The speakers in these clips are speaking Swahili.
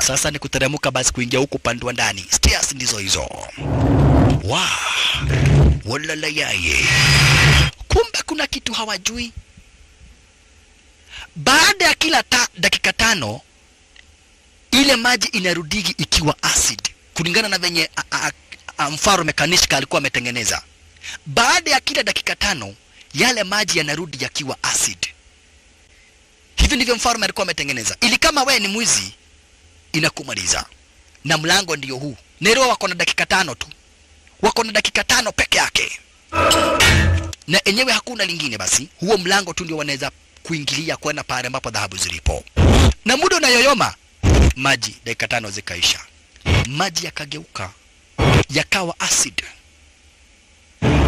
Sasa ni kuteremuka basi kuingia huku upande wa ndani. Stairs ndizo hizo. Walala yaye. Kumbe kuna kitu hawajui. Baada ya kila dakika 5 ile maji inarudigi ikiwa acid. Kulingana na venye mfalme Kanishka alikuwa ametengeneza. Baada ya kila dakika 5 yale maji yanarudi yakiwa acid. Hivi ndivyo mfalme alikuwa ametengeneza. Ili kama wewe ni mwizi inakumaliza. Na mlango ndio huu. Nero wako na dakika 5 tu. Wako na dakika 5 peke yake. Na enyewe hakuna lingine basi. Huo mlango tu ndio wanaweza kuingilia kwenda pale ambapo dhahabu zilipo. Na muda unayoyoma maji dakika 5 zikaisha. Maji yakageuka yakawa acid.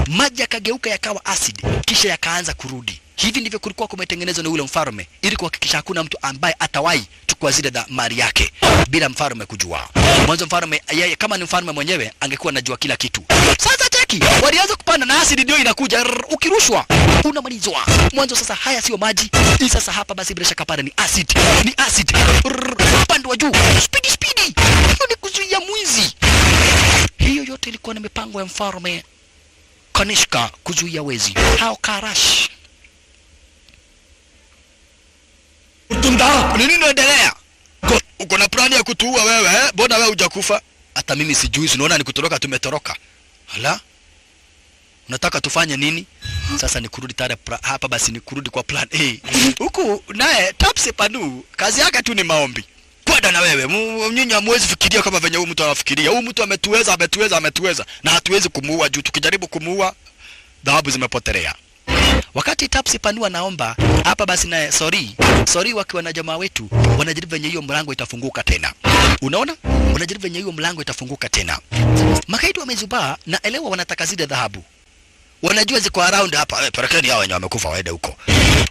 Maji yakageuka yakawa acid kisha yakaanza kurudi. Hivi ndivyo kulikuwa kumetengenezwa na ule mfalme ili kuhakikisha hakuna mtu ambaye atawahi chukua zile mali yake bila mfalme kujua. Mwanzo mfalme yeye kama ni mfalme mwenyewe angekuwa anajua kila kitu. Sasa cheki, walianza kupanda na acid ndio inakuja ukirushwa unamalizwa. Mwanzo sasa haya sio maji. Hii sasa hapa basi bila shaka pale ni acid. Ni acid. Upande wa juu. Speedy. Hiyo ni kuzuia mwizi. Hiyo yote ilikuwa ni mipango ya mfalme Kanishka kuzuia wezi. Hao Karash. Utunda, nini unaendelea? Uko na plani ya kutuua wewe, eh? Mbona wewe hujakufa? Hata mimi sijui, unaona ni kutoroka tumetoroka. Hala? Unataka tufanye nini? Sasa ni kurudi tare hapa basi ni kurudi kwa plan A. Huku naye Tapse Panu, kazi yake tu ni maombi. Kwenda na wewe, nyinyi hamwezi fikiria kama venye huyu mtu anafikiria. Huyu mtu ametuweza na hatuwezi kumuua juu tukijaribu kumuua dhahabu zimepotelea. Wakati Tapsi Panu anaomba hapa basi naye sorry wakiwa na jamaa wetu wanajaribu venye hiyo mlango itafunguka tena. Unaona? Wanajaribu venye hiyo mlango itafunguka tena. Makaidi wamezubaa na elewa wanataka zile dhahabu. Wanajua ziko around hapa. Parakeni hao wenye wamekufa waende huko.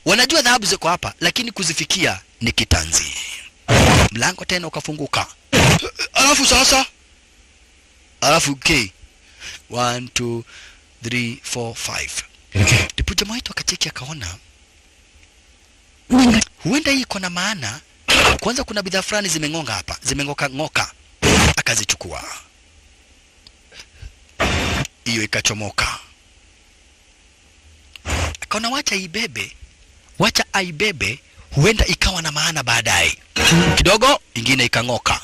Wanajua dhahabu ziko hapa lakini kuzifikia ni kitanzi. Mlango tena ukafunguka. Alafu sasa okay. 1 2 3 4 5. Ndipo jamaa wetu akacheki akaona huenda hii iko na maana. Kwanza kuna bidhaa fulani zimengonga hapa, zimengoka. Akazichukua. Hiyo ikachomoka. Akaona wacha aibebe, huenda ikawa na maana baadaye. Kidogo ingine ikangoka.